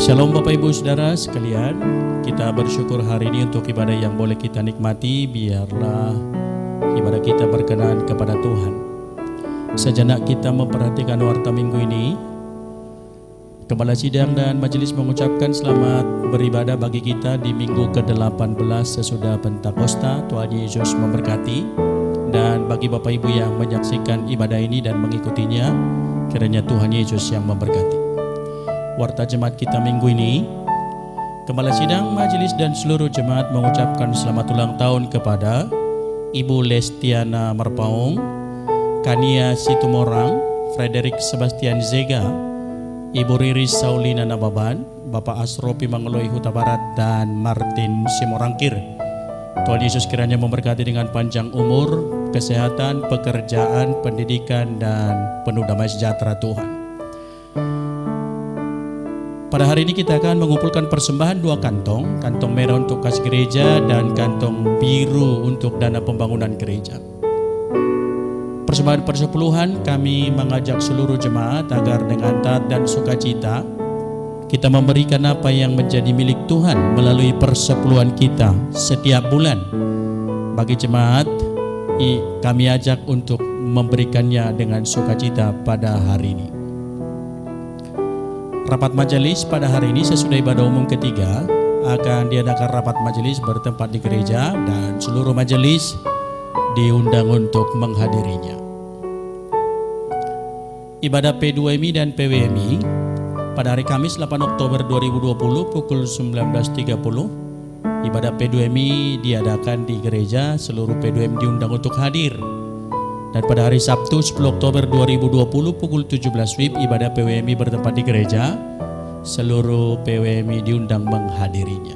Shalom Bapak Ibu Saudara sekalian, kita bersyukur hari ini untuk ibadah yang boleh kita nikmati. Biarlah ibadah kita berkenan kepada Tuhan. Sejenak kita memperhatikan warta minggu ini. Kepala Sidang dan Majelis mengucapkan selamat beribadah bagi kita di minggu ke-18 sesudah Pentakosta. Tuhan Yesus memberkati. Dan bagi Bapak Ibu yang menyaksikan ibadah ini dan mengikutinya, kiranya Tuhan Yesus yang memberkati. Warta jemaat kita minggu ini, Kepala Sidang, Majelis dan seluruh jemaat mengucapkan selamat ulang tahun kepada Ibu Lestiana Marpaung, Kania Situmorang, Frederick Sebastian Zega, Ibu Riris Saulina Nababan, Bapak Asropi Mangloi Huta Barat, dan Martin Simorangkir. Tuhan Yesus kiranya memberkati dengan panjang umur, kesehatan, pekerjaan, pendidikan, dan penuh damai sejahtera Tuhan. Pada hari ini kita akan mengumpulkan persembahan 2 kantong, kantong merah untuk kas gereja dan kantong biru untuk dana pembangunan gereja. Persembahan persepuluhan kami mengajak seluruh jemaat agar dengan taat dan sukacita kita memberikan apa yang menjadi milik Tuhan melalui persepuluhan kita setiap bulan. Bagi jemaat, kami ajak untuk memberikannya dengan sukacita pada hari ini. Rapat majelis pada hari ini sesudah ibadah umum ketiga akan diadakan rapat majelis bertempat di gereja dan seluruh majelis diundang untuk menghadirinya. Ibadah P2MI dan PWMI pada hari Kamis 8 Oktober 2020 pukul 19.30. Ibadah P2MI diadakan di gereja, seluruh P2M diundang untuk hadir. Dan pada hari Sabtu 10 Oktober 2020 pukul 17 WIB ibadah PWMI bertempat di gereja. Seluruh PWMI diundang menghadirinya.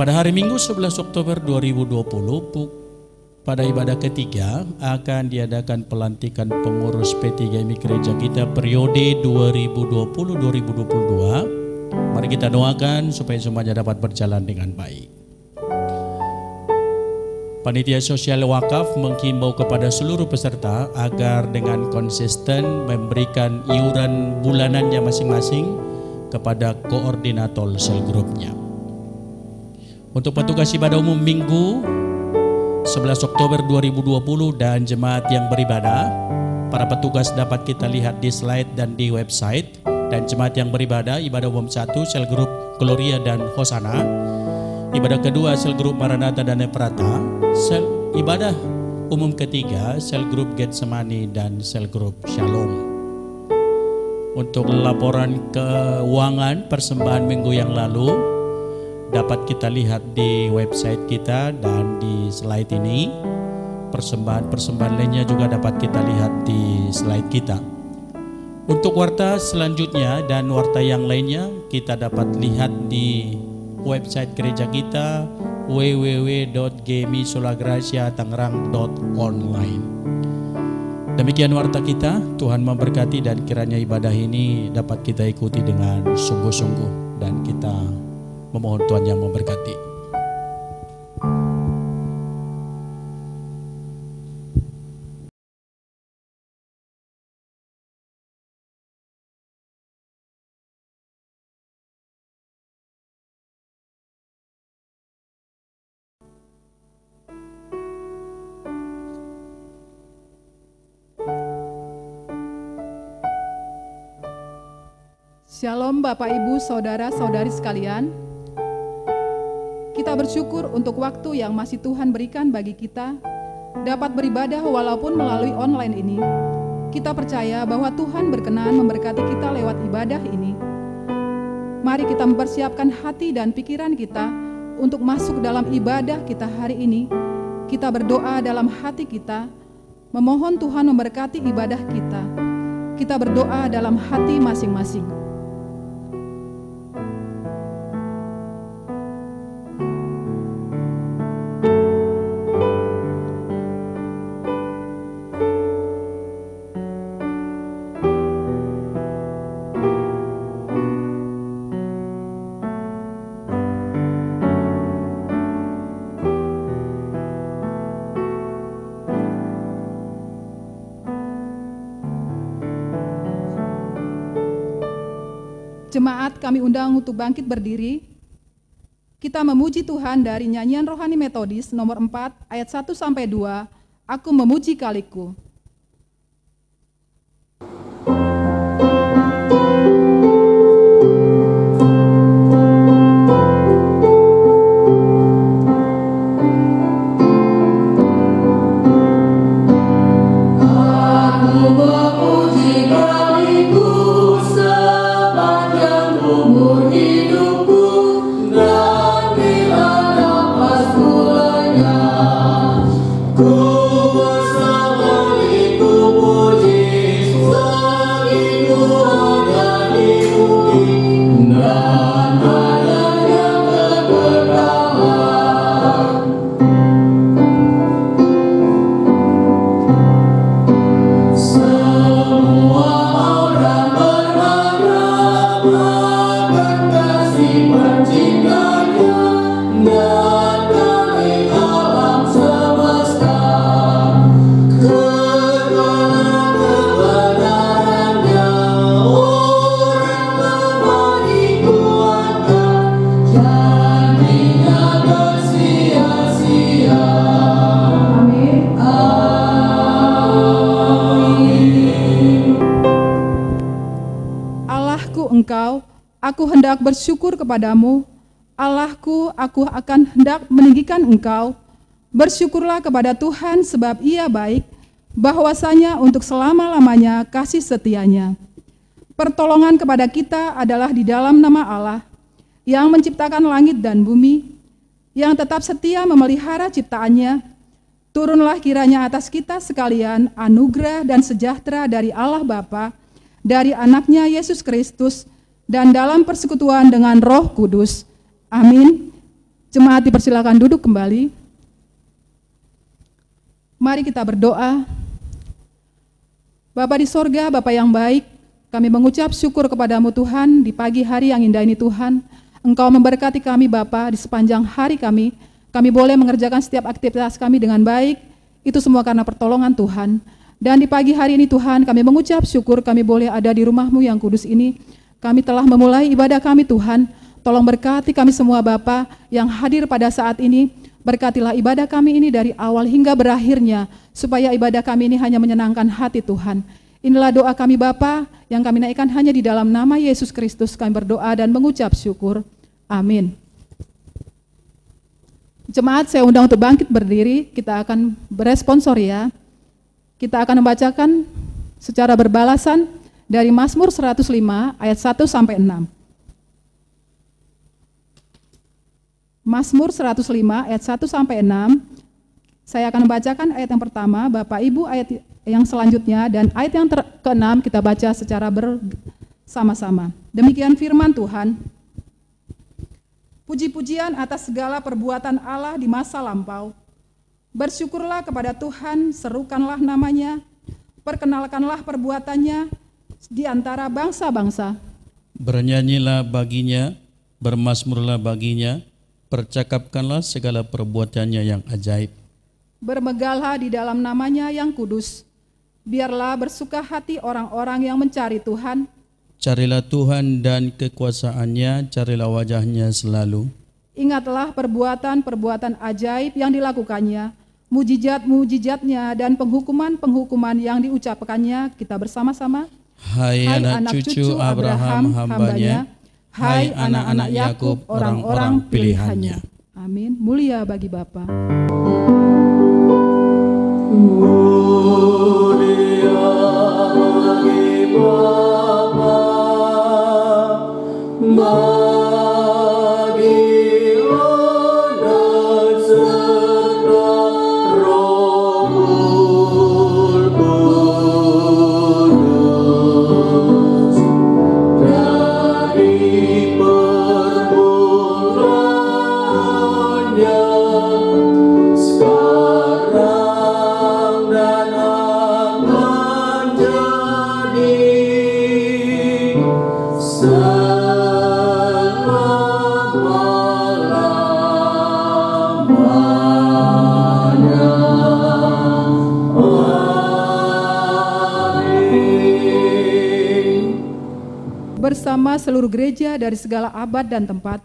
Pada hari Minggu 11 Oktober 2020 pada ibadah ketiga akan diadakan pelantikan pengurus P3MI gereja kita periode 2020-2022. Mari kita doakan supaya semuanya dapat berjalan dengan baik. Panitia Sosial Wakaf menghimbau kepada seluruh peserta agar dengan konsisten memberikan iuran bulanannya masing-masing kepada koordinator sel grupnya. Untuk petugas ibadah umum Minggu 11 Oktober 2020 dan jemaat yang beribadah, para petugas dapat kita lihat di slide dan di website. Dan jemaat yang beribadah, ibadah umum 1 sel grup Gloria dan Hosana, ibadah kedua sel grup Maranatha dan Efrata, sel ibadah umum ketiga sel grup Getsemani dan sel grup Shalom. Untuk laporan keuangan persembahan minggu yang lalu dapat kita lihat di website kita dan di slide ini. Persembahan lainnya juga dapat kita lihat di slide kita. Untuk warta selanjutnya dan warta yang lainnya kita dapat lihat di website gereja kita www.gmisolagracia.tangerang.online. Demikian warta kita. Tuhan memberkati dan kiranya ibadah ini dapat kita ikuti dengan sungguh-sungguh dan kita memohon Tuhan yang memberkati. Shalom Bapak Ibu Saudara-saudari sekalian. Kita bersyukur untuk waktu yang masih Tuhan berikan bagi kita dapat beribadah walaupun melalui online ini. Kita percaya bahwa Tuhan berkenan memberkati kita lewat ibadah ini. Mari kita mempersiapkan hati dan pikiran kita untuk masuk dalam ibadah kita hari ini. Kita berdoa dalam hati kita, memohon Tuhan memberkati ibadah kita. Kita berdoa dalam hati masing-masing. Jemaat kami undang untuk bangkit berdiri. Kita memuji Tuhan dari nyanyian rohani metodis nomor 4 ayat 1-2. Aku memuji Kaliku. Aku hendak bersyukur kepadamu, Allahku, aku akan hendak meninggikan Engkau. Bersyukurlah kepada Tuhan sebab Ia baik, bahwasanya untuk selama-lamanya kasih setianya. Pertolongan kepada kita adalah di dalam nama Allah, yang menciptakan langit dan bumi, yang tetap setia memelihara ciptaannya. Turunlah kiranya atas kita sekalian anugerah dan sejahtera dari Allah Bapa, dari anaknya Yesus Kristus, dan dalam persekutuan dengan Roh Kudus. Amin. Jemaat dipersilakan duduk kembali. Mari kita berdoa. Bapa di sorga, Bapa yang baik, kami mengucap syukur kepadamu Tuhan di pagi hari yang indah ini Tuhan. Engkau memberkati kami Bapa di sepanjang hari kami. Kami boleh mengerjakan setiap aktivitas kami dengan baik. Itu semua karena pertolongan Tuhan. Dan di pagi hari ini Tuhan, kami mengucap syukur kami boleh ada di rumah-Mu yang kudus ini. Kami telah memulai ibadah kami Tuhan, tolong berkati kami semua Bapa yang hadir pada saat ini, berkatilah ibadah kami ini dari awal hingga berakhirnya, supaya ibadah kami ini hanya menyenangkan hati Tuhan. Inilah doa kami Bapa yang kami naikkan hanya di dalam nama Yesus Kristus kami berdoa dan mengucap syukur. Amin. Jemaat saya undang untuk bangkit berdiri, kita akan beresponsor ya. Kita akan membacakan secara berbalasan dari Mazmur 105 ayat 1-6. Mazmur 105 ayat 1-6. Saya akan membacakan ayat yang pertama, Bapak Ibu ayat yang selanjutnya, dan ayat yang ke-6 kita baca secara bersama-sama. Demikian firman Tuhan. Puji-pujian atas segala perbuatan Allah di masa lampau. Bersyukurlah kepada Tuhan, serukanlah namanya, perkenalkanlah perbuatannya di antara bangsa-bangsa. Bernyanyilah baginya, bermazmurlah baginya, percakapkanlah segala perbuatannya yang ajaib. Bermegahlah di dalam namanya yang kudus. Biarlah bersuka hati orang-orang yang mencari Tuhan. Carilah Tuhan dan kekuasaannya, carilah wajahnya selalu. Ingatlah perbuatan-perbuatan ajaib yang dilakukannya, mujizat-mujizatnya dan penghukuman-penghukuman yang diucapkannya. Kita bersama-sama. Hai anak cucu Abraham hambanya, hai anak-anak Yakub orang-orang pilihannya. Amin. Mulia bagi Bapa. Mulia bagi Bapa, bagi Anak serta Roh Kudus, dari permulaannya, sekarang dan akan jadi selama-lamanya. Amin. bersama seluruh gereja dari segala abad dan tempat,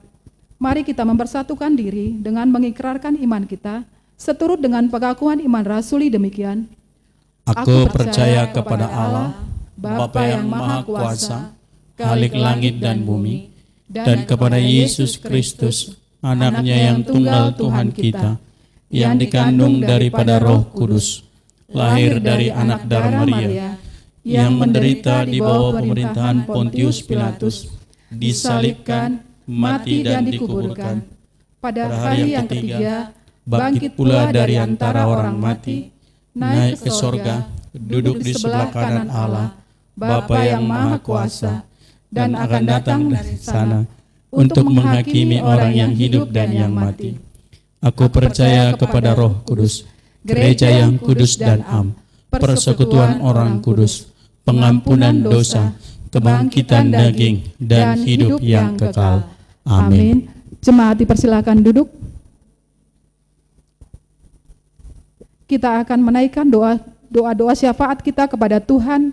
mari kita mempersatukan diri dengan mengikrarkan iman kita, seturut dengan pengakuan iman rasuli demikian. Aku percaya kepada Allah, Bapa yang Maha Kuasa, Khalik langit dan bumi, dan kepada Yesus Kristus, anaknya yang tunggal Tuhan kita, yang dikandung daripada Roh Kudus, lahir dari anak darah Maria, yang menderita di bawah pemerintahan Pontius Pilatus, disalibkan, mati dan dikuburkan. Pada hari yang ketiga, bangkit pula dari antara orang mati, naik ke sorga, duduk di sebelah kanan Allah, Bapa yang Maha Kuasa, dan akan datang dari sana untuk menghakimi orang yang hidup dan yang mati. Aku percaya kepada Roh Kudus, gereja yang kudus dan am, persekutuan orang kudus, pengampunan dosa, kebangkitan daging, dan hidup yang kekal. Amin. Jemaat dipersilakan duduk. Kita akan menaikkan doa-doa syafaat kita kepada Tuhan.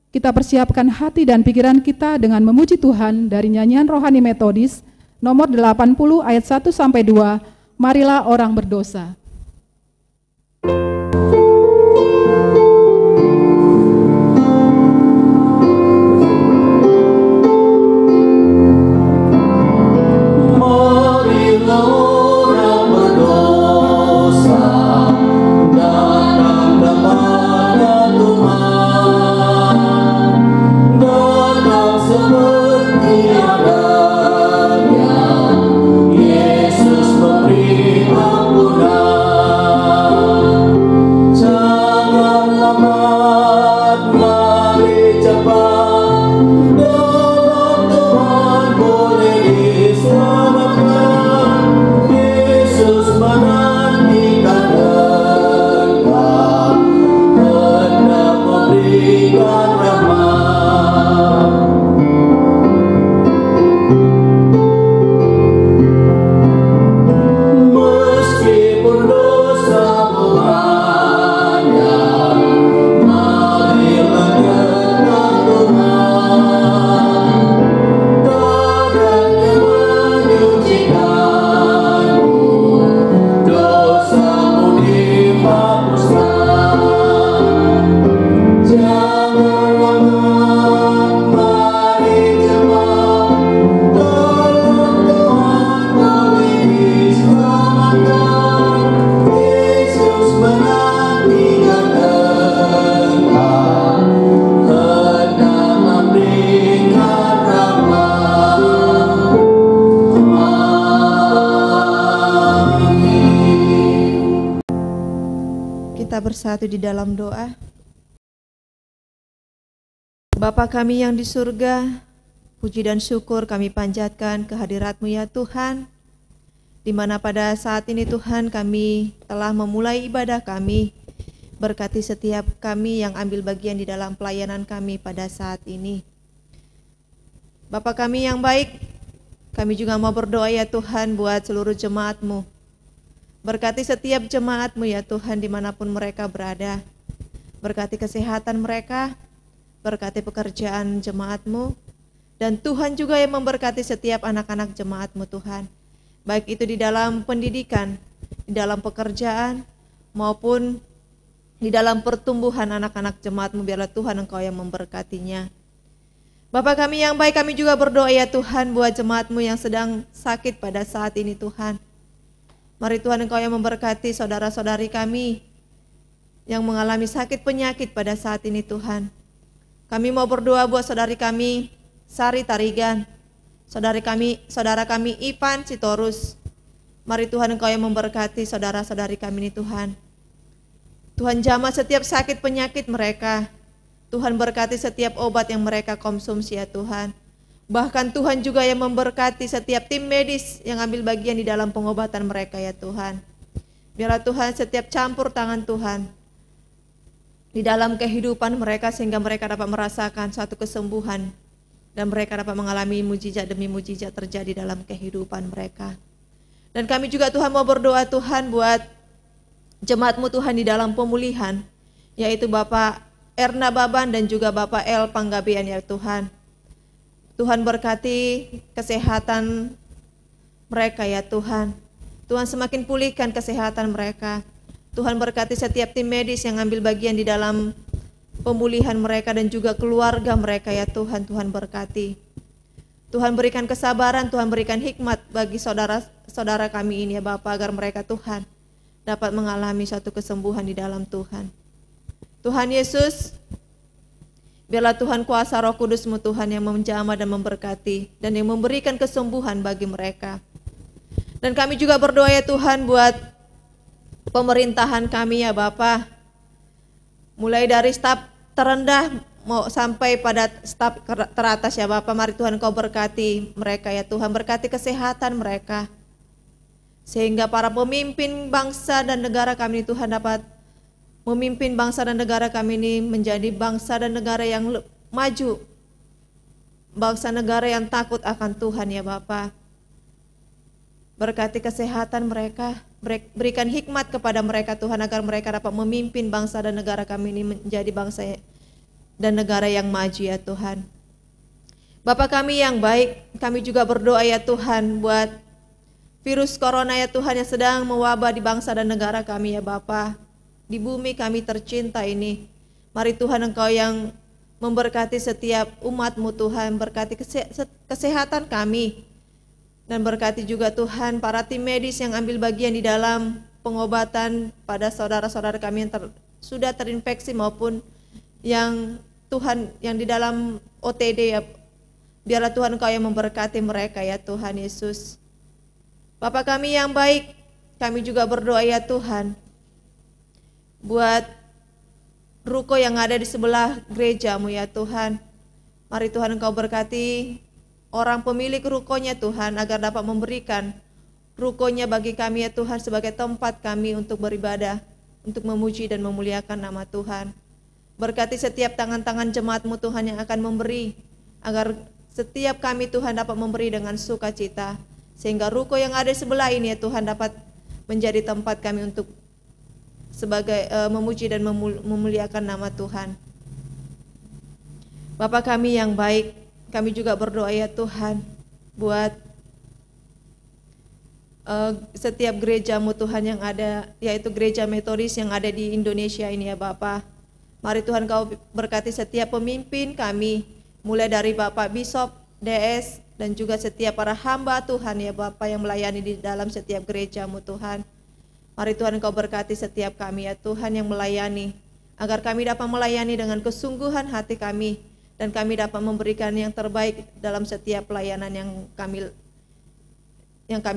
Kita persiapkan hati dan pikiran kita dengan memuji Tuhan dari nyanyian rohani metodis nomor 80 ayat 1 sampai 2. Marilah orang berdosa. Bersatu di dalam doa. Bapa kami yang di surga, puji dan syukur kami panjatkan kehadirat-Mu ya Tuhan, di mana pada saat ini Tuhan kami telah memulai ibadah kami. Berkati setiap kami yang ambil bagian di dalam pelayanan kami pada saat ini. Bapa kami yang baik, kami juga mau berdoa ya Tuhan buat seluruh jemaat-Mu. Berkati setiap jemaat-Mu ya Tuhan dimanapun mereka berada. Berkati kesehatan mereka, berkati pekerjaan jemaat-Mu, dan Tuhan juga yang memberkati setiap anak-anak jemaat-Mu Tuhan. Baik itu di dalam pendidikan, di dalam pekerjaan, maupun di dalam pertumbuhan anak-anak jemaat-Mu, biarlah Tuhan Engkau yang memberkatinya. Bapa kami yang baik, kami juga berdoa ya Tuhan buat jemaat-Mu yang sedang sakit pada saat ini Tuhan. Mari Tuhan Engkau yang memberkati saudara-saudari kami yang mengalami sakit penyakit pada saat ini Tuhan. Kami mau berdoa buat saudari kami Sari Tarigan, saudara kami Ipan Sitorus. Mari Tuhan Engkau yang memberkati saudara-saudari kami ini Tuhan. Tuhan jamah setiap sakit penyakit mereka. Tuhan berkati setiap obat yang mereka konsumsi ya Tuhan. Bahkan Tuhan juga yang memberkati setiap tim medis yang ambil bagian di dalam pengobatan mereka ya Tuhan. Biarlah Tuhan setiap campur tangan Tuhan di dalam kehidupan mereka sehingga mereka dapat merasakan suatu kesembuhan dan mereka dapat mengalami mujizat demi mujizat terjadi dalam kehidupan mereka. Dan kami juga Tuhan mau berdoa Tuhan buat jemaat-Mu Tuhan di dalam pemulihan, yaitu Bapak Erna Baban dan juga Bapak El Panggabean ya Tuhan. Tuhan berkati kesehatan mereka ya Tuhan. Tuhan semakin pulihkan kesehatan mereka. Tuhan berkati setiap tim medis yang ambil bagian di dalam pemulihan mereka dan juga keluarga mereka ya Tuhan. Tuhan berkati. Tuhan berikan kesabaran, Tuhan berikan hikmat bagi saudara-saudara kami ini ya Bapa, agar mereka Tuhan dapat mengalami suatu kesembuhan di dalam Tuhan. Tuhan Yesus, biarlah Tuhan kuasa Roh Kudus-Mu Tuhan yang menjamah dan memberkati dan yang memberikan kesembuhan bagi mereka. Dan kami juga berdoa ya Tuhan buat pemerintahan kami ya Bapa, mulai dari staf terendah mau sampai pada staf teratas ya Bapa. Mari Tuhan Kau berkati mereka ya Tuhan, berkati kesehatan mereka, sehingga para pemimpin bangsa dan negara kami Tuhan dapat memimpin bangsa dan negara kami ini menjadi bangsa dan negara yang maju, bangsa negara yang takut akan Tuhan ya Bapa. Berkati kesehatan mereka, berikan hikmat kepada mereka Tuhan, agar mereka dapat memimpin bangsa dan negara kami ini menjadi bangsa dan negara yang maju ya Tuhan. Bapa kami yang baik, kami juga berdoa ya Tuhan buat virus corona ya Tuhan yang sedang mewabah di bangsa dan negara kami ya Bapa, di bumi kami tercinta ini. Mari Tuhan Engkau yang memberkati setiap umat-Mu Tuhan, berkati kesehatan kami. Dan berkati juga Tuhan para tim medis yang ambil bagian di dalam pengobatan pada saudara-saudara kami yang sudah terinfeksi maupun yang Tuhan yang di dalam OTD ya. Biarlah Tuhan Engkau yang memberkati mereka ya Tuhan Yesus. Bapa kami yang baik, kami juga berdoa ya Tuhan buat ruko yang ada di sebelah gereja-Mu ya Tuhan. Mari Tuhan Engkau berkati orang pemilik rukonya Tuhan, agar dapat memberikan rukonya bagi kami ya Tuhan sebagai tempat kami untuk beribadah, untuk memuji dan memuliakan nama Tuhan. Berkati setiap tangan-tangan jemaat-Mu Tuhan yang akan memberi, agar setiap kami Tuhan dapat memberi dengan sukacita, sehingga ruko yang ada di sebelah ini ya Tuhan dapat menjadi tempat kami untuk sebagai memuji dan memuliakan nama Tuhan. Bapa kami yang baik, kami juga berdoa ya Tuhan buat setiap gereja-Mu Tuhan yang ada, yaitu gereja Metodis yang ada di Indonesia ini ya Bapa. Mari Tuhan Kau berkati setiap pemimpin kami, mulai dari Bapak Bishop, DS, dan juga setiap para hamba Tuhan ya Bapa yang melayani di dalam setiap gereja-Mu Tuhan. Mari Tuhan Kau berkati setiap kami ya Tuhan yang melayani, agar kami dapat melayani dengan kesungguhan hati kami, dan kami dapat memberikan yang terbaik dalam setiap pelayanan yang kami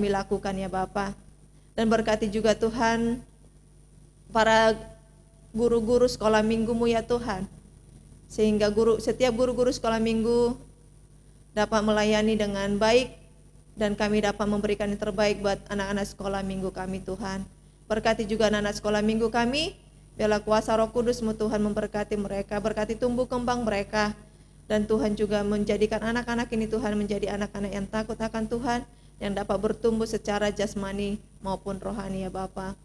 lakukan ya Bapa. Dan berkati juga Tuhan para guru-guru sekolah minggu-Mu ya Tuhan, sehingga setiap guru-guru sekolah minggu dapat melayani dengan baik, dan kami dapat memberikan yang terbaik buat anak-anak sekolah minggu kami Tuhan. Berkati juga anak-anak sekolah minggu kami, biarlah kuasa Roh Kudus-Mu Tuhan memberkati mereka, berkati tumbuh kembang mereka. Dan Tuhan juga menjadikan anak-anak ini Tuhan menjadi anak-anak yang takut akan Tuhan, yang dapat bertumbuh secara jasmani maupun rohani ya Bapa.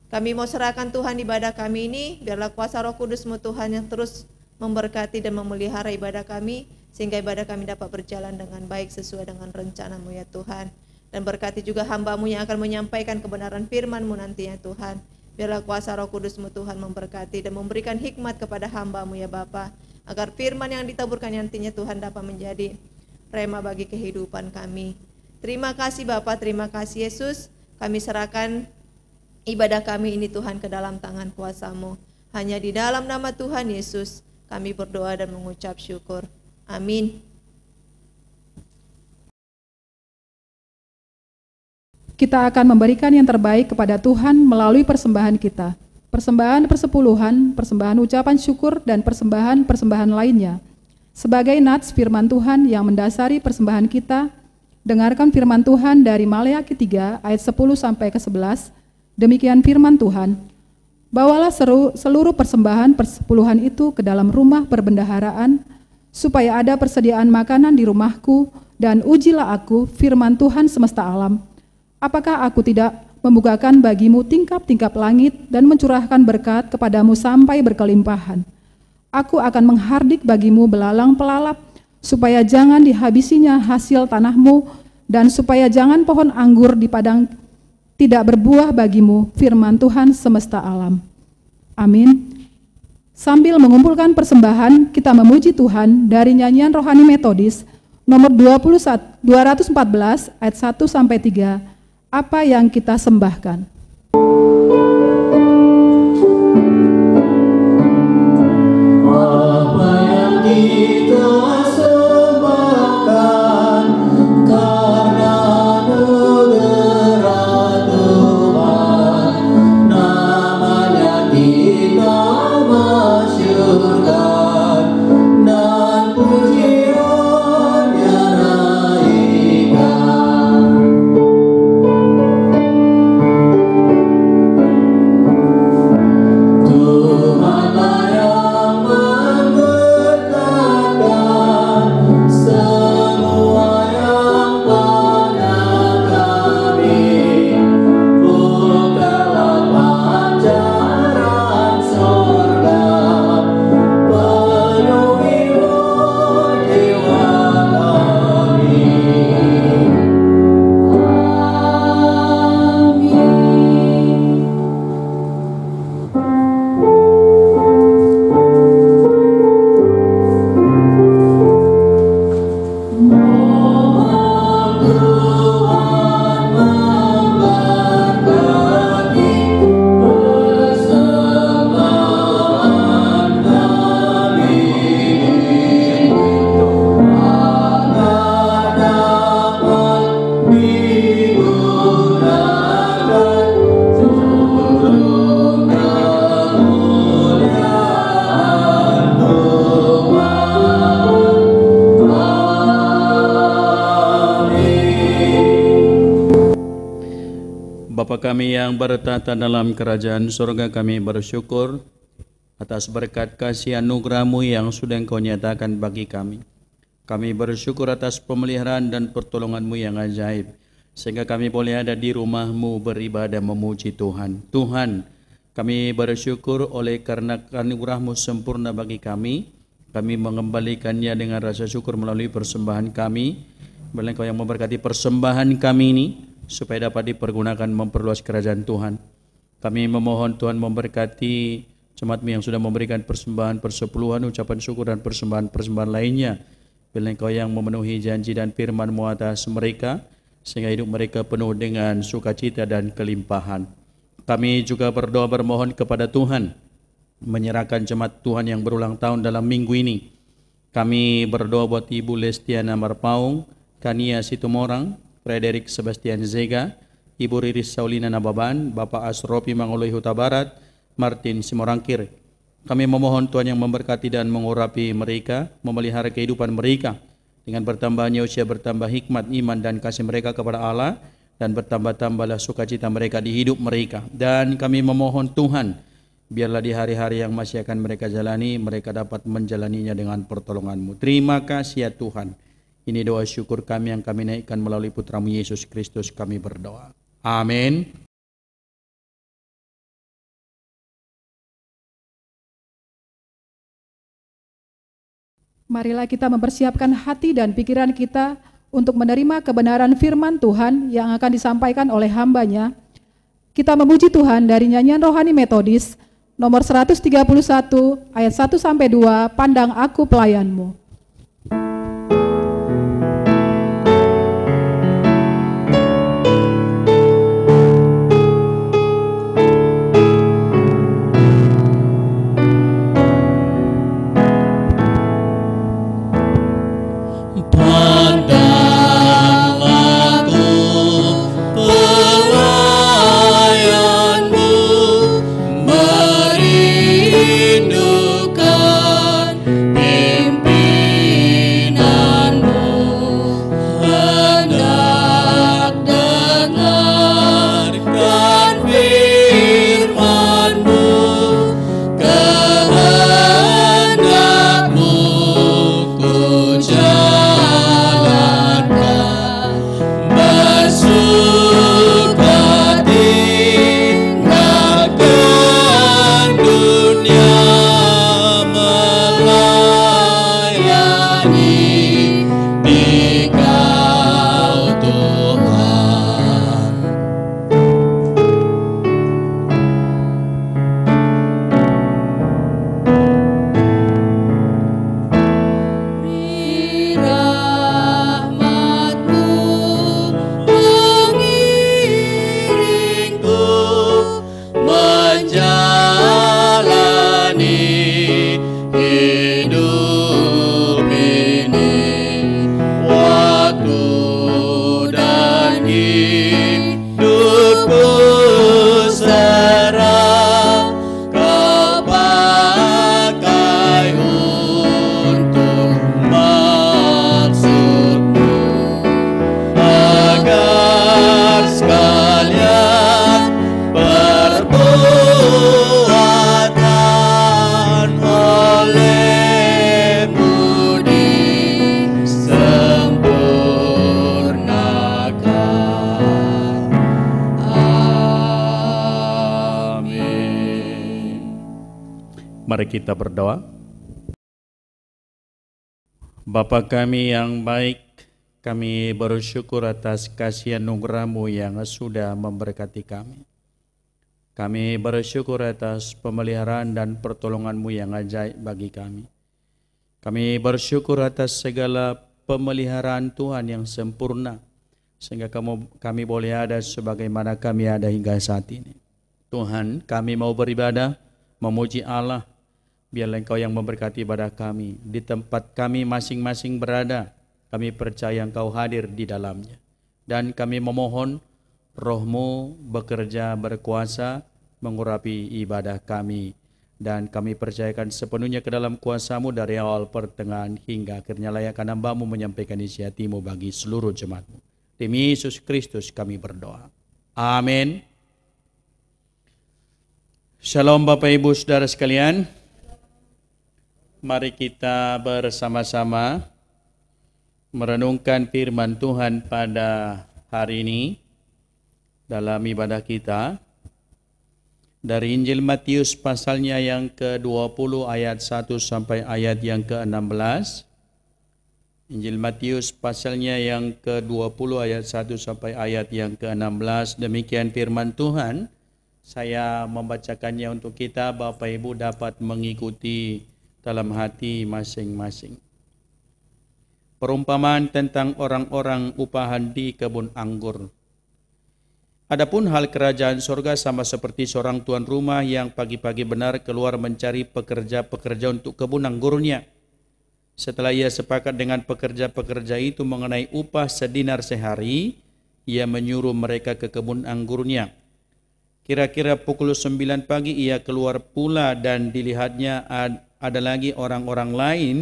Kami mau serahkan Tuhan ibadah kami ini, biarlah kuasa Roh Kudus-Mu Tuhan yang terus memberkati dan memelihara ibadah kami, sehingga ibadah kami dapat berjalan dengan baik sesuai dengan rencana-Mu ya Tuhan. Dan berkati juga hamba-Mu yang akan menyampaikan kebenaran firman-Mu nantinya Tuhan. Biarlah kuasa Roh Kudus-Mu Tuhan memberkati dan memberikan hikmat kepada hamba-Mu ya Bapa, agar firman yang ditaburkan nantinya Tuhan dapat menjadi rema bagi kehidupan kami. Terima kasih Bapa, terima kasih Yesus. Kami serahkan ibadah kami ini Tuhan ke dalam tangan kuasa-Mu. Hanya di dalam nama Tuhan Yesus kami berdoa dan mengucap syukur. Amin. Kita akan memberikan yang terbaik kepada Tuhan melalui persembahan kita. Persembahan persepuluhan, persembahan ucapan syukur, dan persembahan-persembahan lainnya. Sebagai nats firman Tuhan yang mendasari persembahan kita, dengarkan firman Tuhan dari Maleakhi 3 ayat 10 sampai ke 11. Demikian firman Tuhan, bawalah seluruh persembahan persepuluhan itu ke dalam rumah perbendaharaan, supaya ada persediaan makanan di rumahku, dan ujilah aku firman Tuhan semesta alam. Apakah aku tidak membukakan bagimu tingkap-tingkap langit dan mencurahkan berkat kepadamu sampai berkelimpahan? Aku akan menghardik bagimu belalang pelalap supaya jangan dihabisinya hasil tanahmu, dan supaya jangan pohon anggur di padang tidak berbuah bagimu, firman Tuhan semesta alam. Amin. Sambil mengumpulkan persembahan, kita memuji Tuhan dari nyanyian rohani Metodis nomor 214 ayat 1-3. Apa yang kita sembahkan? Apa yang kita sembahkan karena negara Tuhan, namanya kita masyurkan dan pujiannya naikkan. Tuhanlah yang memberkatkan semua yang pada kami. Bukalah pancaran surga, penuhilah jiwa kami. Tuhan memberkati persembahan kami ini, agar dapat digunakan untuk kemuliaan Tuhan. Bapa kami yang bertata dalam kerajaan surga, kami bersyukur atas berkat kasih anugerah-Mu yang sudah Engkau nyatakan bagi kami. Kami bersyukur atas pemeliharaan dan pertolongan-Mu yang ajaib, sehingga kami boleh ada di rumah-Mu beribadah memuji Tuhan. Tuhan, kami bersyukur oleh karena anugerah-Mu sempurna bagi kami mengembalikannya dengan rasa syukur melalui persembahan kami. Biarlah Engkau yang memberkati persembahan kami ini, supaya dapat dipergunakan memperluas kerajaan Tuhan. Kami memohon Tuhan memberkati jemaat-Mu yang sudah memberikan persembahan, persepuluhan, ucapan syukur dan persembahan lainnya. Biarlah Engkau yang memenuhi janji dan firman-Mu atas mereka, sehingga hidup mereka penuh dengan sukacita dan kelimpahan. Kami juga berdoa bermohon kepada Tuhan, menyerahkan jemaat Tuhan yang berulang tahun dalam minggu ini. Kami berdoa buat Ibu Lestiana Marpaung, Kania Situmorang, Frederick Sebastian Zega, Ibu Riris Saulina Nababan, Bapak Asropi Mangoloi Huta Barat, Martin Simorangkir. Kami memohon Tuhan yang memberkati dan mengurapi mereka, memelihara kehidupan mereka. Dengan bertambahnya usia, bertambah hikmat, iman dan kasih mereka kepada Allah, dan bertambah-tambahlah sukacita mereka di hidup mereka. Dan kami memohon Tuhan, biarlah di hari-hari yang masih akan mereka jalani, mereka dapat menjalaninya dengan pertolongan-Mu. Terima kasih ya Tuhan. Ini doa syukur kami yang kami naikkan melalui Putra-Mu Yesus Kristus, kami berdoa. Amin. Marilah kita mempersiapkan hati dan pikiran kita untuk menerima kebenaran firman Tuhan yang akan disampaikan oleh hamba-Nya. Kita memuji Tuhan dari nyanyian rohani Metodis nomor 131 ayat 1-2, Pandang Aku Pelayan-Mu. Merindukan mimpi Mari kita berdoa. Bapa kami yang baik, kami bersyukur atas kasih anugerah-Mu yang sudah memberkati kami. Kami bersyukur atas pemeliharaan dan pertolongan-Mu yang ajaib bagi kami. Kami bersyukur atas segala pemeliharaan Tuhan yang sempurna, sehingga kami boleh ada sebagaimana kami ada hingga saat ini. Tuhan, kami mau beribadah, memuji Allah. Biarlah Engkau yang memberkati ibadah kami. Di tempat kami masing-masing berada, kami percaya Engkau hadir di dalamnya. Dan kami memohon Roh-Mu bekerja berkuasa, mengurapi ibadah kami. Dan kami percayakan sepenuhnya ke dalam kuasa-Mu dari awal, pertengahan, hingga akhirnya layakkan hamba-Mu menyampaikan isi hati-Mu bagi seluruh jemaat-Mu. Demi Yesus Kristus kami berdoa. Amin. Shalom Bapak Ibu Saudara sekalian. Mari kita bersama-sama merenungkan firman Tuhan pada hari ini dalam ibadah kita dari Injil Matius pasalnya yang ke-20 ayat 1 sampai ayat yang ke-16. Injil Matius pasalnya yang ke-20 ayat 1 sampai ayat yang ke-16. Demikian firman Tuhan. Saya membacakannya untuk kita, Bapak Ibu dapat mengikuti dalam hati masing-masing. Perumpamaan tentang orang-orang upahan di kebun anggur. Adapun hal kerajaan sorga sama seperti seorang tuan rumah yang pagi-pagi benar keluar mencari pekerja-pekerja untuk kebun anggurnya. Setelah ia sepakat dengan pekerja-pekerja itu mengenai upah sedinar sehari, ia menyuruh mereka ke kebun anggurnya. Kira-kira pukul 9 pagi ia keluar pula dan dilihatnya ada lagi orang-orang lain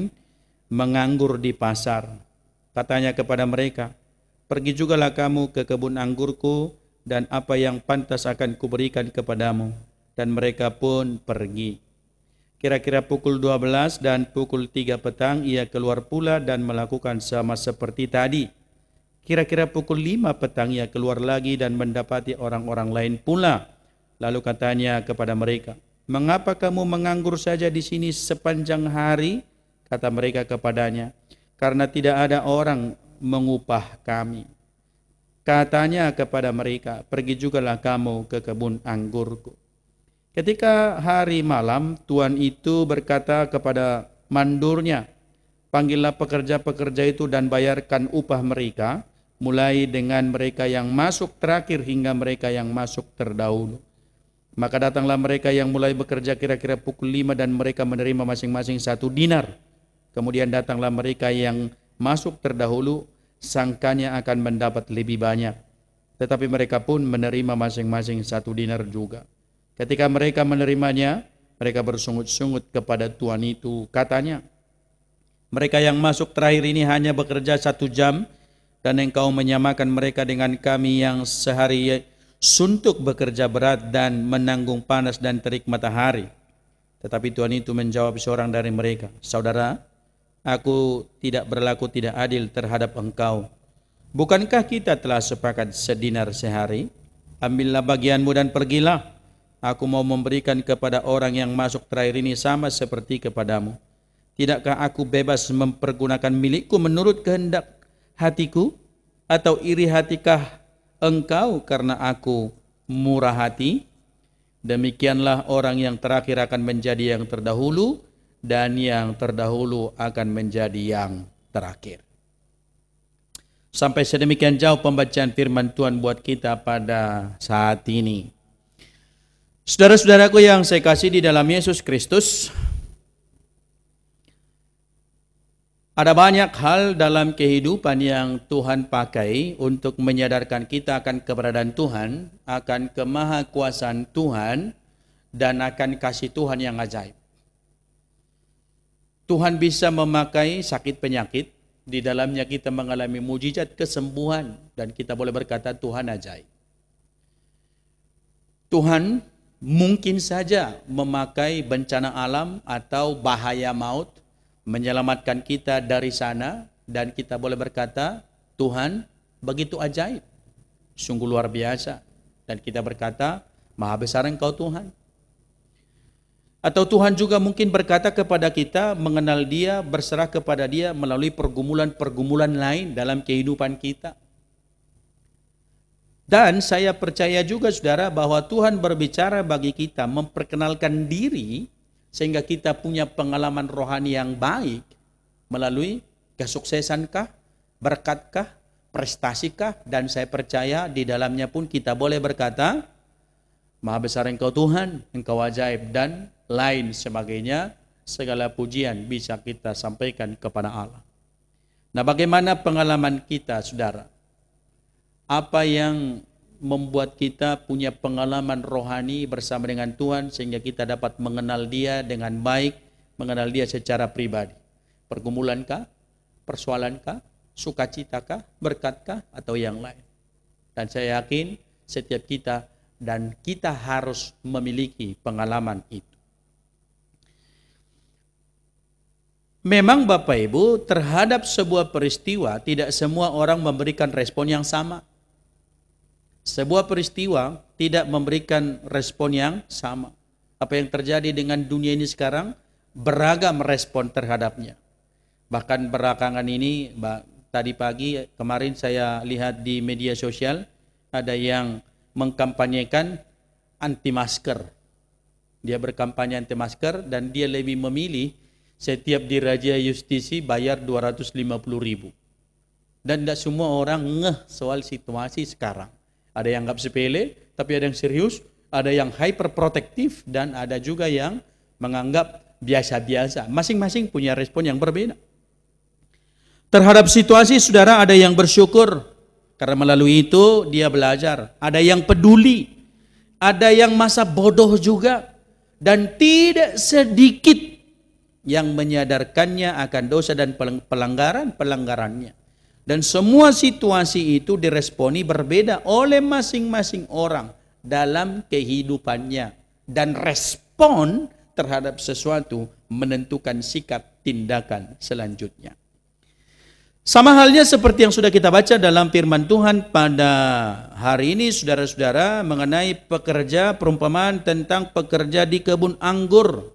menganggur di pasar. Katanya kepada mereka, "Pergi jugalah kamu ke kebun anggurku dan apa yang pantas akan kuberikan kepadamu." Dan mereka pun pergi. Kira-kira pukul 12 dan pukul 3 petang ia keluar pula dan melakukan sama seperti tadi. Kira-kira pukul 5 petang ia keluar lagi dan mendapati orang-orang lain pula. Lalu katanya kepada mereka, "Mengapa kamu menganggur saja di sini sepanjang hari?" Kata mereka kepadanya, "Karena tidak ada orang mengupah kami." Katanya kepada mereka, "Pergi jugalah kamu ke kebun anggurku." Ketika hari malam, tuan itu berkata kepada mandurnya, "Panggillah pekerja-pekerja itu dan bayarkan upah mereka, mulai dengan mereka yang masuk terakhir hingga mereka yang masuk terdahulu." Maka datanglah mereka yang mulai bekerja kira-kira pukul 5 dan mereka menerima masing-masing 1 dinar. Kemudian datanglah mereka yang masuk terdahulu, sangkanya akan mendapat lebih banyak. Tetapi mereka pun menerima masing-masing 1 dinar juga. Ketika mereka menerimanya, mereka bersungut-sungut kepada tuan itu. Katanya, "Mereka yang masuk terakhir ini hanya bekerja 1 jam, dan engkau menyamakan mereka dengan kami yang sehari suntuk bekerja berat dan menanggung panas dan terik matahari." Tetapi tuan itu menjawab seorang dari mereka, "Saudara, aku tidak berlaku tidak adil terhadap engkau. Bukankah kita telah sepakat sedinar sehari? Ambillah bagianmu dan pergilah. Aku mau memberikan kepada orang yang masuk terakhir ini sama seperti kepadamu. Tidakkah aku bebas mempergunakan milikku menurut kehendak hatiku? Atau iri hatikah engkau karena aku murah hati?" Demikianlah orang yang terakhir akan menjadi yang terdahulu, dan yang terdahulu akan menjadi yang terakhir. Sampai sedemikian jauh pembacaan firman Tuhan buat kita pada saat ini. Saudara-saudaraku yang saya kasih di dalam Yesus Kristus, ada banyak hal dalam kehidupan yang Tuhan pakai untuk menyadarkan kita akan keberadaan Tuhan, akan kemahakuasaan Tuhan, dan akan kasih Tuhan yang ajaib. Tuhan bisa memakai sakit penyakit, di dalamnya kita mengalami mujizat kesembuhan, dan kita boleh berkata Tuhan ajaib. Tuhan mungkin saja memakai bencana alam atau bahaya maut, menyelamatkan kita dari sana, dan kita boleh berkata Tuhan begitu ajaib, sungguh luar biasa, dan kita berkata maha besar Engkau Tuhan. Atau Tuhan juga mungkin berkata kepada kita mengenal Dia, berserah kepada Dia melalui pergumulan-pergumulan lain dalam kehidupan kita. Dan saya percaya juga saudara bahwa Tuhan berbicara bagi kita, memperkenalkan diri sehingga kita punya pengalaman rohani yang baik melalui kesuksesankah, berkatkah, prestasikah, dan saya percaya di dalamnya pun kita boleh berkata, Maha besar Engkau Tuhan, Engkau ajaib, dan lain sebagainya, segala pujian bisa kita sampaikan kepada Allah. Nah, bagaimana pengalaman kita, saudara? Apa yang membuat kita punya pengalaman rohani bersama dengan Tuhan sehingga kita dapat mengenal Dia dengan baik, mengenal Dia secara pribadi? Pergumulankah? Persoalankah? Sukacitakah? Berkatkah? Atau yang lain? Dan saya yakin setiap kita dan kita harus memiliki pengalaman itu. Memang Bapak Ibu, terhadap sebuah peristiwa tidak semua orang memberikan respon yang sama. Sebuah peristiwa tidak memberikan respon yang sama. Apa yang terjadi dengan dunia ini sekarang, beragam respon terhadapnya. Bahkan belakangan ini, tadi pagi, kemarin saya lihat di media sosial, ada yang mengkampanyekan anti masker. Dia berkampanye anti masker dan dia lebih memilih setiap diraja justisi bayar 250.000. Dan tidak semua orang ngeh soal situasi sekarang. Ada yang anggap sepele, tapi ada yang serius, ada yang hyperprotektif, dan ada juga yang menganggap biasa-biasa. Masing-masing punya respon yang berbeda. Terhadap situasi, saudara, ada yang bersyukur, karena melalui itu dia belajar. Ada yang peduli, ada yang masa bodoh juga, dan tidak sedikit yang menyadarkannya akan dosa dan pelanggarannya. Dan semua situasi itu diresponi berbeda oleh masing-masing orang dalam kehidupannya. Dan respon terhadap sesuatu menentukan sikap tindakan selanjutnya. Sama halnya seperti yang sudah kita baca dalam firman Tuhan pada hari ini, saudara-saudara, mengenai pekerja, perumpamaan tentang pekerja di kebun anggur.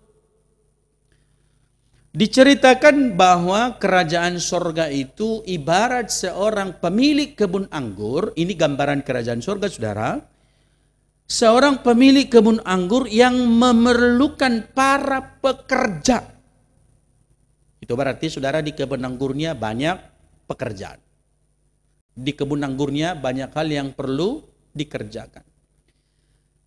Diceritakan bahwa kerajaan sorga itu ibarat seorang pemilik kebun anggur. Ini gambaran kerajaan sorga, saudara. Seorang pemilik kebun anggur yang memerlukan para pekerja. Itu berarti, saudara, di kebun anggurnya banyak pekerjaan. Di kebun anggurnya banyak hal yang perlu dikerjakan.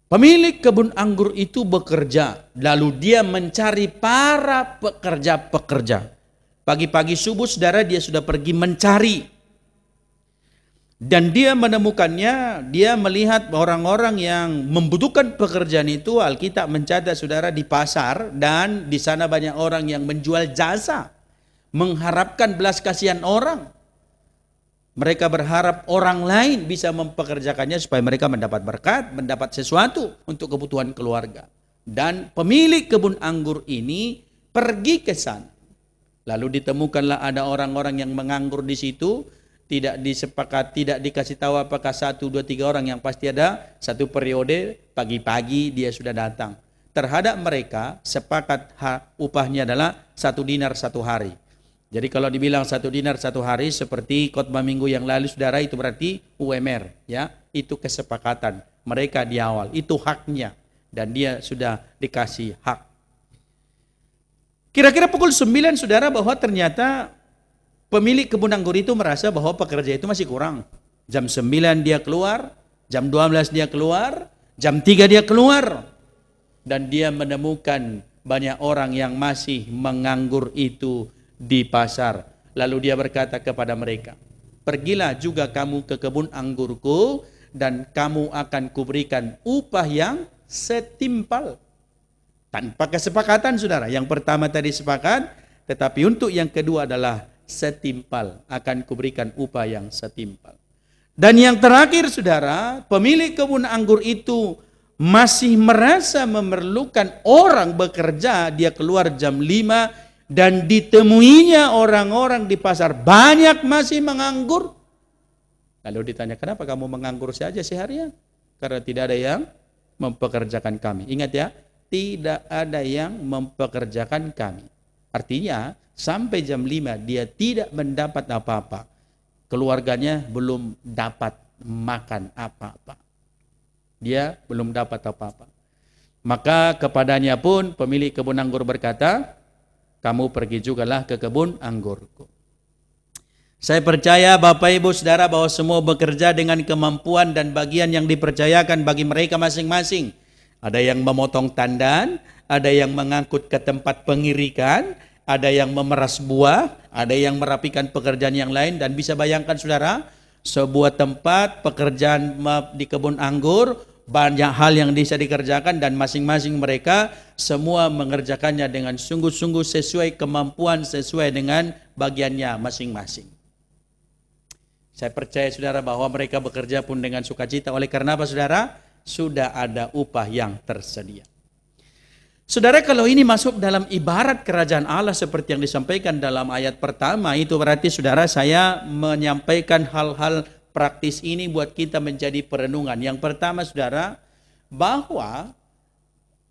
Pemilik kebun anggur itu bekerja, lalu dia mencari para pekerja-pekerja. Pagi-pagi subuh, saudara, dia sudah pergi mencari. Dan dia menemukannya, dia melihat orang-orang yang membutuhkan pekerjaan itu. Alkitab mencatat, saudara, di pasar, dan di sana banyak orang yang menjual jasa, mengharapkan belas kasihan orang. Mereka berharap orang lain bisa mempekerjakannya supaya mereka mendapat berkat, mendapat sesuatu untuk kebutuhan keluarga. Dan pemilik kebun anggur ini pergi ke sana. Lalu ditemukanlah ada orang-orang yang menganggur di situ, tidak disepakat, tidak dikasih tahu apakah 1, 2, 3 orang, yang pasti ada satu periode pagi-pagi dia sudah datang. Terhadap mereka sepakat upahnya adalah 1 dinar 1 hari. Jadi kalau dibilang 1 dinar 1 hari seperti khotbah minggu yang lalu, saudara, itu berarti UMR, ya. Itu kesepakatan mereka di awal, itu haknya, dan dia sudah dikasih hak. Kira-kira pukul 9, saudara, bahwa ternyata pemilik kebun anggur itu merasa bahwa pekerja itu masih kurang. Jam 9 dia keluar, jam 12 dia keluar, jam 3 dia keluar, dan dia menemukan banyak orang yang masih menganggur itu di pasar. Lalu dia berkata kepada mereka, pergilah juga kamu ke kebun anggurku, dan kamu akan kuberikan upah yang setimpal. Tanpa kesepakatan, saudara. Yang pertama tadi sepakat, tetapi untuk yang kedua adalah setimpal. Akan kuberikan upah yang setimpal. Dan yang terakhir, saudara, pemilik kebun anggur itu masih merasa memerlukan orang bekerja. Dia keluar jam 5, dan ditemuinya orang-orang di pasar banyak masih menganggur. Lalu ditanya, kenapa kamu menganggur saja seharian? Karena tidak ada yang mempekerjakan kami. Ingat ya, tidak ada yang mempekerjakan kami. Artinya sampai jam 5 dia tidak mendapat apa-apa. Keluarganya belum dapat makan apa-apa. Dia belum dapat apa-apa. Maka kepadanya pun pemilik kebun anggur berkata, kamu pergi jugalah ke kebun anggurku. Saya percaya Bapak Ibu Saudara bahwa semua bekerja dengan kemampuan dan bagian yang dipercayakan bagi mereka masing-masing. Ada yang memotong tandan, ada yang mengangkut ke tempat pengirikan, ada yang memeras buah, ada yang merapikan pekerjaan yang lain. Dan bisa bayangkan saudara, sebuah tempat pekerjaan di kebun anggur, banyak hal yang bisa dikerjakan dan masing-masing mereka semua mengerjakannya dengan sungguh-sungguh sesuai kemampuan, sesuai dengan bagiannya masing-masing. Saya percaya saudara bahwa mereka bekerja pun dengan sukacita. Oleh karena apa saudara? Sudah ada upah yang tersedia. Saudara, kalau ini masuk dalam ibarat kerajaan Allah seperti yang disampaikan dalam ayat pertama, itu berarti saudara saya menyampaikan hal-hal praktis ini buat kita menjadi perenungan. Yang pertama saudara, bahwa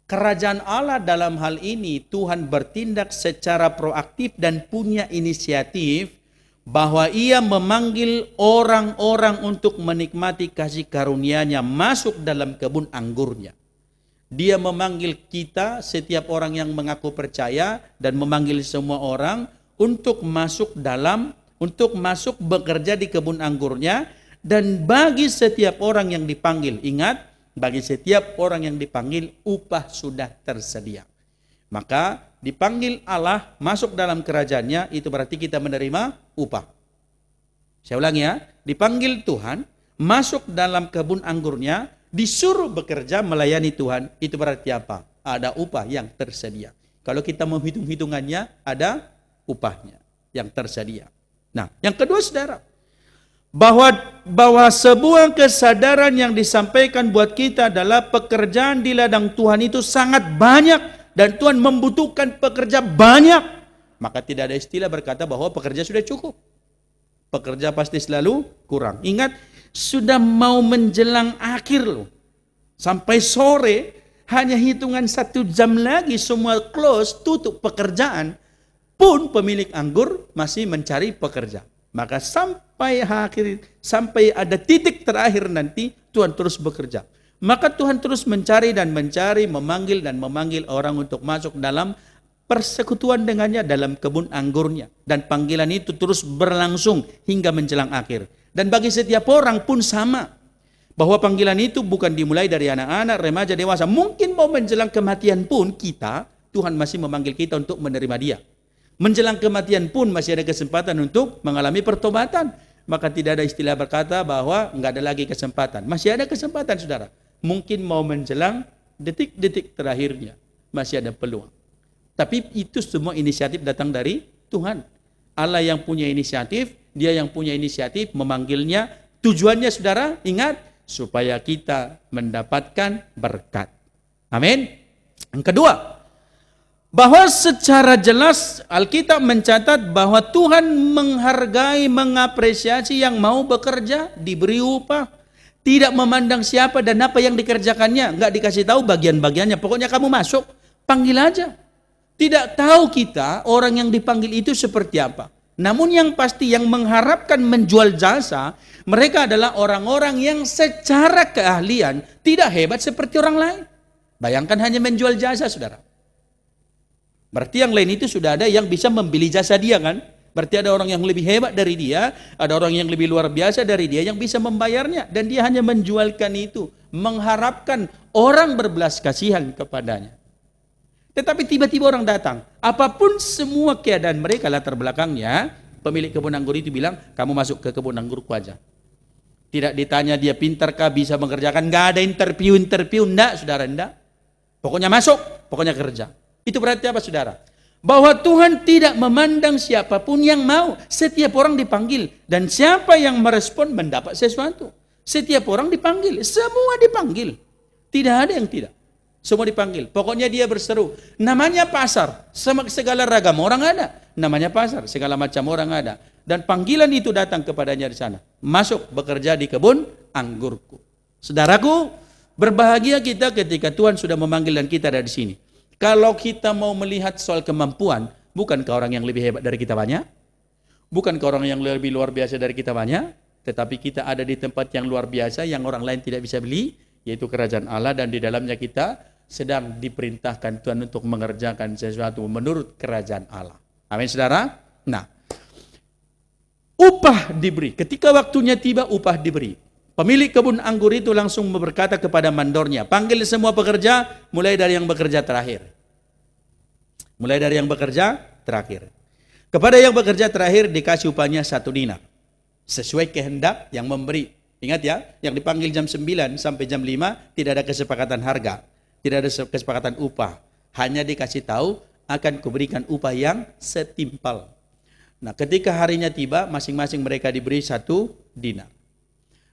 kerajaan Allah dalam hal ini Tuhan bertindak secara proaktif dan punya inisiatif, bahwa ia memanggil orang-orang untuk menikmati kasih karunia-Nya masuk dalam kebun anggurnya. Dia memanggil kita, setiap orang yang mengaku percaya, dan memanggil semua orang untuk masuk bekerja di kebun anggurnya. Dan bagi setiap orang yang dipanggil, ingat, bagi setiap orang yang dipanggil upah sudah tersedia. Maka dipanggil Allah masuk dalam kerajaannya, itu berarti kita menerima upah. Saya ulangi ya, dipanggil Tuhan masuk dalam kebun anggurnya, disuruh bekerja melayani Tuhan, itu berarti apa? Ada upah yang tersedia. Kalau kita menghitung-hitungannya, ada upahnya yang tersedia. Nah, yang kedua saudara, bahwa sebuah kesadaran yang disampaikan buat kita adalah pekerjaan di ladang Tuhan itu sangat banyak. Dan Tuhan membutuhkan pekerja banyak. Maka tidak ada istilah berkata bahwa pekerja sudah cukup. Pekerja pasti selalu kurang. Ingat, sudah mau menjelang akhir loh. Sampai sore, hanya hitungan 1 jam lagi semua close, tutup pekerjaan. Pun pemilik anggur masih mencari pekerja. Maka sampai ada titik terakhir nanti, Tuhan terus bekerja. Maka Tuhan terus mencari, memanggil orang untuk masuk dalam persekutuan dengannya dalam kebun anggurnya. Dan panggilan itu terus berlangsung hingga menjelang akhir. Dan bagi setiap orang pun sama. Bahwa panggilan itu bukan dimulai dari anak-anak, remaja, dewasa. Mungkin mau menjelang kematian pun Tuhan masih memanggil kita untuk menerima Dia. Menjelang kematian pun masih ada kesempatan untuk mengalami pertobatan. Maka tidak ada istilah berkata bahwa enggak ada lagi kesempatan. Masih ada kesempatan saudara. Mungkin mau menjelang detik-detik terakhirnya masih ada peluang. Tapi itu semua inisiatif datang dari Tuhan. Allah yang punya inisiatif, Dia yang punya inisiatif memanggilnya. Tujuannya saudara, ingat, supaya kita mendapatkan berkat. Amin. Yang kedua, bahwa secara jelas Alkitab mencatat bahwa Tuhan menghargai, mengapresiasi yang mau bekerja, diberi upah. Tidak memandang siapa dan apa yang dikerjakannya. Enggak dikasih tahu bagian-bagiannya. Pokoknya kamu masuk, panggil aja. Tidak tahu kita orang yang dipanggil itu seperti apa. Namun yang pasti yang mengharapkan menjual jasa, mereka adalah orang-orang yang secara keahlian tidak hebat seperti orang lain. Bayangkan hanya menjual jasa saudara. Berarti yang lain itu sudah ada yang bisa membeli jasa dia kan? Berarti ada orang yang lebih hebat dari dia, ada orang yang lebih luar biasa dari dia yang bisa membayarnya. Dan dia hanya menjualkan itu, mengharapkan orang berbelas kasihan kepadanya. Tetapi tiba-tiba orang datang, apapun semua keadaan mereka latar belakangnya, pemilik kebun anggur itu bilang, kamu masuk ke kebun anggurku aja. Tidak ditanya dia pintarkah, bisa mengerjakan, nggak ada interview, enggak saudara, enggak. Pokoknya masuk, pokoknya kerja. Itu berarti apa saudara? Bahwa Tuhan tidak memandang siapapun yang mau. Setiap orang dipanggil. Dan siapa yang merespon mendapat sesuatu. Setiap orang dipanggil. Semua dipanggil. Tidak ada yang tidak. Semua dipanggil. Pokoknya dia berseru. Namanya pasar. Segala ragam orang ada. Namanya pasar. Segala macam orang ada. Dan panggilan itu datang kepadanya di sana. Masuk bekerja di kebun anggurku. Saudaraku, Berbahagia kita ketika Tuhan sudah memanggil dan kita ada di sini. Kalau kita mau melihat soal kemampuan, bukankah orang yang lebih hebat dari kita banyak? Bukankah orang yang lebih luar biasa dari kita banyak? Tetapi kita ada di tempat yang luar biasa yang orang lain tidak bisa beli, yaitu kerajaan Allah, dan di dalamnya kita sedang diperintahkan Tuhan untuk mengerjakan sesuatu menurut kerajaan Allah. Amin, saudara? Nah, upah diberi. Ketika waktunya tiba, upah diberi. Pemilik kebun anggur itu langsung berkata kepada mandornya, panggil semua pekerja, mulai dari yang bekerja terakhir. Mulai dari yang bekerja terakhir. Kepada yang bekerja terakhir dikasih upahnya 1 dinar. Sesuai kehendak yang memberi. Ingat ya, yang dipanggil jam 9 sampai jam 5 tidak ada kesepakatan harga. Tidak ada kesepakatan upah. Hanya dikasih tahu akan kuberikan upah yang setimpal. Nah, ketika harinya tiba, masing-masing mereka diberi 1 dinar.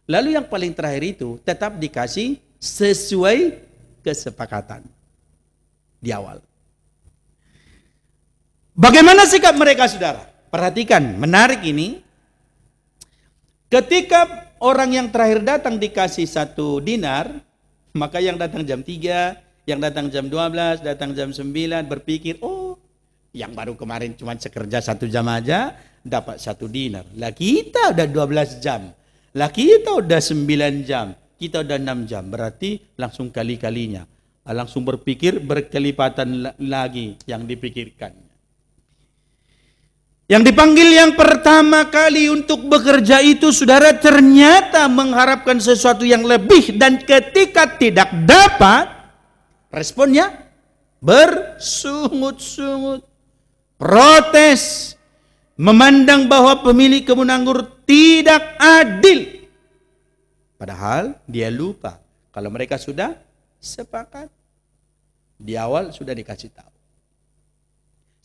Lalu yang paling terakhir itu tetap dikasih sesuai kesepakatan di awal. Bagaimana sikap mereka, saudara? Perhatikan, menarik ini. Ketika orang yang terakhir datang dikasih 1 dinar, maka yang datang jam 3, yang datang jam 12, datang jam 9 berpikir, oh, yang baru kemarin cuma sekerja 1 jam aja dapat 1 dinar. Lah kita udah 12 jam. Lah kita udah 9 jam. Kita udah 6 jam. Berarti langsung kali-kalinya. Langsung berpikir berkelipatan lagi yang dipikirkan. Yang dipanggil yang pertama kali untuk bekerja itu, saudara, ternyata mengharapkan sesuatu yang lebih. Dan ketika tidak dapat, responnya bersungut-sungut. Protes. Memandang bahwa pemilik kebun anggur tidak adil. Padahal dia lupa kalau mereka sudah sepakat. Di awal sudah dikasih tahu.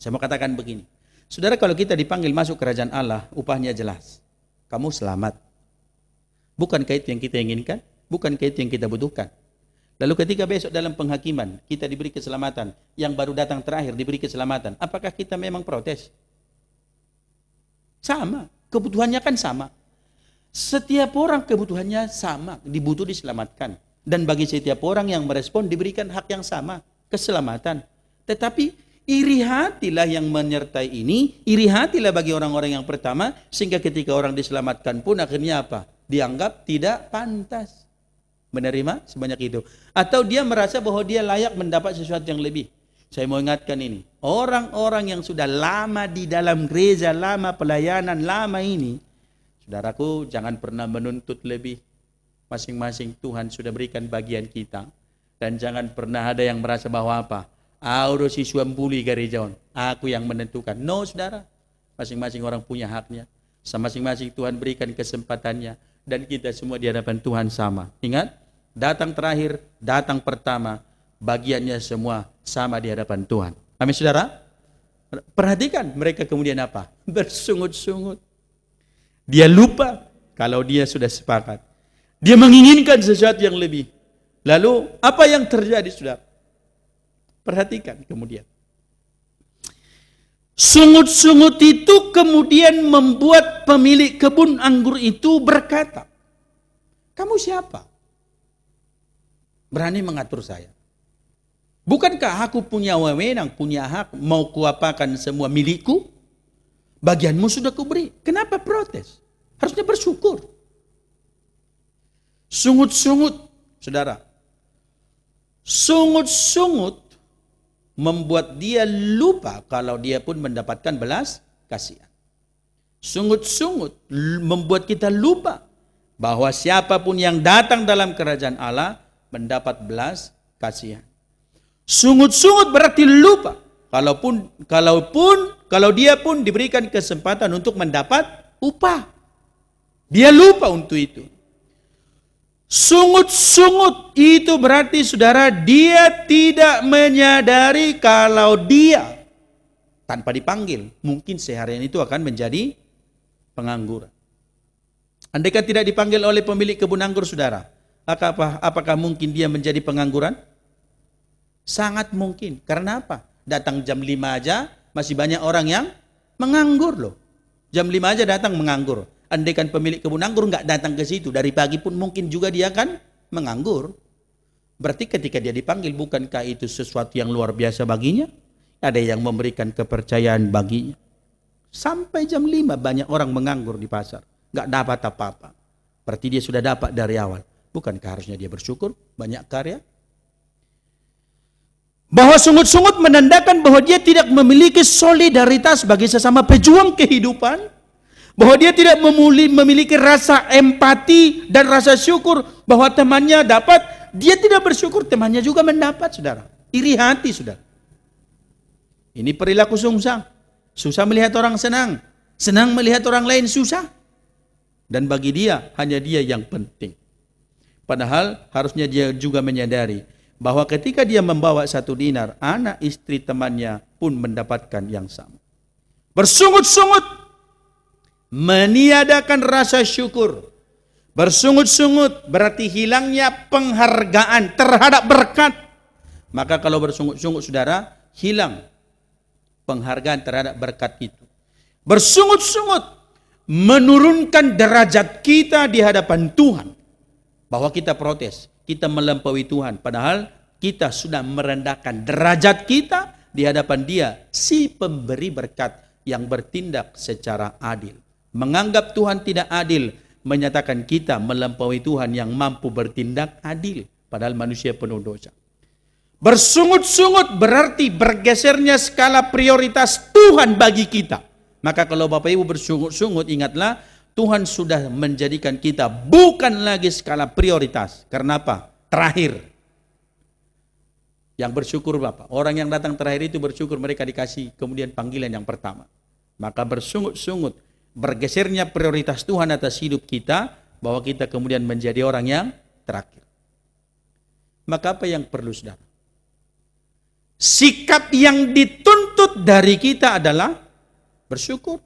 Saya mau katakan begini. Saudara, kalau kita dipanggil masuk kerajaan Allah, upahnya jelas. Kamu selamat. Bukankah itu yang kita inginkan? Bukankah itu yang kita butuhkan? Lalu ketika besok dalam penghakiman kita diberi keselamatan, yang baru datang terakhir diberi keselamatan, apakah kita memang protes? Sama, kebutuhannya kan sama. Setiap orang kebutuhannya sama, dibutuh diselamatkan. Dan bagi setiap orang yang merespon diberikan hak yang sama, keselamatan. Tetapi iri hatilah yang menyertai ini, iri hatilah bagi orang-orang yang pertama, sehingga ketika orang diselamatkan pun akhirnya apa? Dianggap tidak pantas menerima sebanyak itu. Atau dia merasa bahwa dia layak mendapat sesuatu yang lebih. Saya mau ingatkan ini, orang-orang yang sudah lama di dalam gereja, lama pelayanan, lama ini, saudaraku, jangan pernah menuntut lebih. Masing-masing Tuhan sudah berikan bagian kita. Dan jangan pernah ada yang merasa bahwa apa? Auro si suambuli gerejaon, aku yang menentukan. No, saudara. Masing-masing orang punya haknya. Masing-masing Tuhan berikan kesempatannya. Dan kita semua di hadapan Tuhan sama. Ingat, datang terakhir, datang pertama, bagiannya semua sama di hadapan Tuhan. Amin, saudara. Perhatikan mereka kemudian apa? Bersungut-sungut. Dia lupa kalau dia sudah sepakat. Dia menginginkan sesuatu yang lebih. Lalu apa yang terjadi, saudara? Perhatikan kemudian. Sungut-sungut itu kemudian membuat pemilik kebun anggur itu berkata, kamu siapa? Berani mengatur saya. Bukankah aku punya wewenang, punya hak, mau kuapakan semua milikku? Bagianmu sudah kuberi. Kenapa protes? Harusnya bersyukur. Sungut-sungut, saudara. Sungut-sungut membuat dia lupa kalau dia pun mendapatkan belas kasihan. Sungut-sungut membuat kita lupa bahwa siapapun yang datang dalam kerajaan Allah mendapat belas kasihan. Sungut-sungut berarti lupa. Kalau dia pun diberikan kesempatan untuk mendapat upah. Dia lupa untuk itu. Sungut-sungut itu berarti, saudara, dia tidak menyadari kalau dia tanpa dipanggil mungkin seharian itu akan menjadi pengangguran. Andaikan tidak dipanggil oleh pemilik kebun anggur, saudara, apakah mungkin dia menjadi pengangguran? Sangat mungkin. Karena apa? Datang jam 5 aja masih banyak orang yang menganggur loh. Jam 5 aja datang menganggur. Andaikan pemilik kebun anggur nggak datang ke situ, dari pagi pun mungkin juga dia akan menganggur. Berarti ketika dia dipanggil, bukankah itu sesuatu yang luar biasa baginya? Ada yang memberikan kepercayaan baginya. Sampai jam 5 banyak orang menganggur di pasar. Nggak dapat apa-apa. Berarti dia sudah dapat dari awal. Bukankah harusnya dia bersyukur? Banyak karya. Bahwa sungut-sungut menandakan bahwa dia tidak memiliki solidaritas bagi sesama pejuang kehidupan. Bahwa dia tidak memiliki rasa empati dan rasa syukur bahwa temannya dapat. Dia tidak bersyukur, temannya juga mendapat, saudara. Iri hati, saudara. Ini perilaku sungsang. Susah melihat orang senang. Senang melihat orang lain susah. Dan bagi dia, hanya dia yang penting. Padahal harusnya dia juga menyadari bahwa ketika dia membawa 1 dinar, anak istri temannya pun mendapatkan yang sama. Bersungut-sungut, meniadakan rasa syukur. Bersungut-sungut berarti hilangnya penghargaan terhadap berkat. Maka kalau bersungut-sungut, saudara, hilang penghargaan terhadap berkat itu. Bersungut-sungut menurunkan derajat kita di hadapan Tuhan. Bahwa kita protes, kita melampaui Tuhan. Padahal kita sudah merendahkan derajat kita di hadapan Dia, si pemberi berkat yang bertindak secara adil. Menganggap Tuhan tidak adil, menyatakan kita melampaui Tuhan yang mampu bertindak adil. Padahal manusia penuh dosa. Bersungut-sungut berarti bergesernya skala prioritas Tuhan bagi kita. Maka kalau Bapak Ibu bersungut-sungut, ingatlah Tuhan sudah menjadikan kita bukan lagi skala prioritas. Karena apa? Terakhir. Yang bersyukur Bapak. Orang yang datang terakhir itu bersyukur mereka dikasih kemudian panggilan yang pertama. Maka bersungut-sungut, bergesernya prioritas Tuhan atas hidup kita, bahwa kita kemudian menjadi orang yang terakhir. Maka apa yang perlu, saudara? Sikap yang dituntut dari kita adalah bersyukur.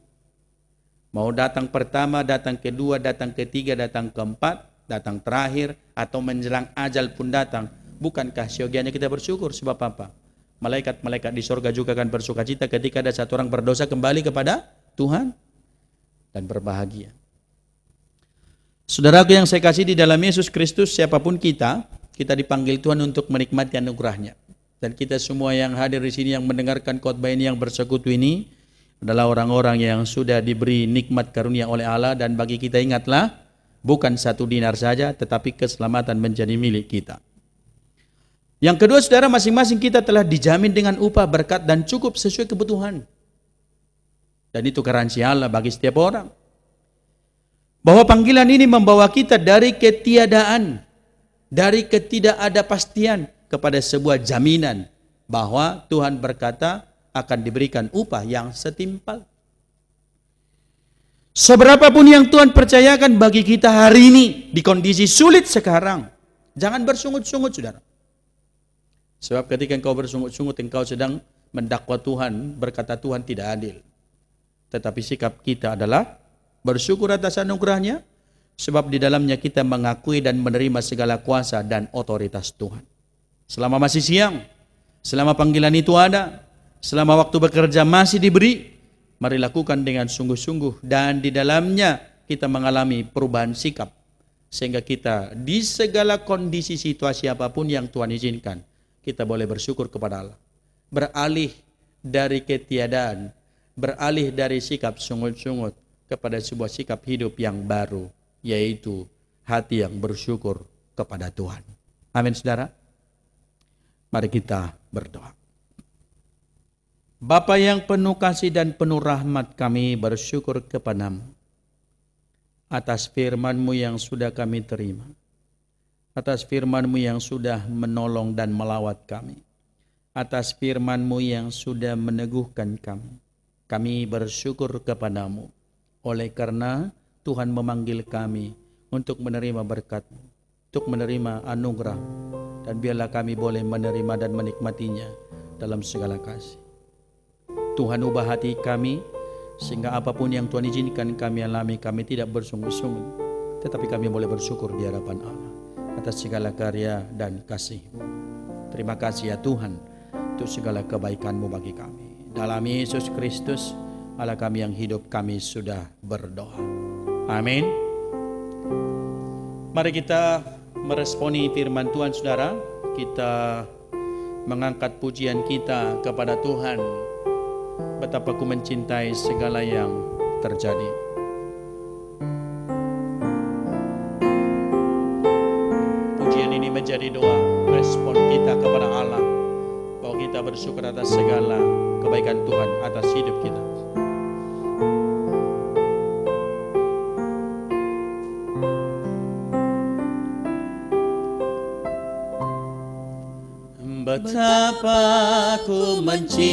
Mau datang pertama, datang kedua, datang ketiga, datang keempat, datang terakhir, atau menjelang ajal pun datang. Bukankah siogianya kita bersyukur? Sebab apa? Malaikat-malaikat di sorga juga akan bersukacita ketika ada satu orang berdosa kembali kepada Tuhan dan berbahagia. Saudaraku yang saya kasih di dalam Yesus Kristus, siapapun kita dipanggil Tuhan untuk menikmati anugerahnya. Dan kita semua yang hadir di sini yang mendengarkan khotbah ini, yang bersekutu ini adalah orang-orang yang sudah diberi nikmat karunia oleh Allah. Dan bagi kita ingatlah, bukan 1 dinar saja, tetapi keselamatan menjadi milik kita. Yang kedua, saudara, masing-masing kita telah dijamin dengan upah, berkat, dan cukup sesuai kebutuhan. Dan itu garansi Allah bagi setiap orang. Bahwa panggilan ini membawa kita dari ketiadaan, dari ketidakadapastian, kepada sebuah jaminan bahwa Tuhan berkata akan diberikan upah yang setimpal. Seberapapun yang Tuhan percayakan bagi kita hari ini di kondisi sulit sekarang, jangan bersungut-sungut, saudara. Sebab ketika engkau bersungut-sungut, engkau sedang mendakwa Tuhan, berkata Tuhan tidak adil. Tetapi sikap kita adalah bersyukur atas anugerahnya, sebab di dalamnya kita mengakui dan menerima segala kuasa dan otoritas Tuhan. Selama masih siang, selama panggilan itu ada, selama waktu bekerja masih diberi, mari lakukan dengan sungguh-sungguh, dan di dalamnya kita mengalami perubahan sikap, sehingga kita di segala kondisi situasi apapun yang Tuhan izinkan, kita boleh bersyukur kepada Allah. Beralih dari ketiadaan, beralih dari sikap sungut-sungut kepada sebuah sikap hidup yang baru, yaitu hati yang bersyukur kepada Tuhan. Amin, saudara. Mari kita berdoa. Bapa yang penuh kasih dan penuh rahmat, kami bersyukur kepadamu atas firman-Mu yang sudah kami terima, atas firman-Mu yang sudah menolong dan melawat kami, atas firman-Mu yang sudah meneguhkan kami. Kami bersyukur kepadamu oleh karena Tuhan memanggil kami untuk menerima berkat-Mu, untuk menerima anugerah, dan biarlah kami boleh menerima dan menikmatinya dalam segala kasih. Tuhan, ubah hati kami sehingga apapun yang Tuhan izinkan kami alami, kami tidak bersungut-sungut, tetapi kami boleh bersyukur di hadapan Allah atas segala karya dan kasih-Mu. Terima kasih ya Tuhan untuk segala kebaikan-Mu bagi kami. Dalam Yesus Kristus Allah kami yang hidup, kami sudah berdoa. Amin. Mari kita meresponi firman Tuhan, saudara. kita mengangkat pujian kita kepada Tuhan, betapa ku mencintai segala yang terjadi. Pujian ini menjadi doa, respon kita kepada Allah, bahwa kita bersyukur atas segala kebaikan Tuhan atas hidup kita. Betapa ku mencintai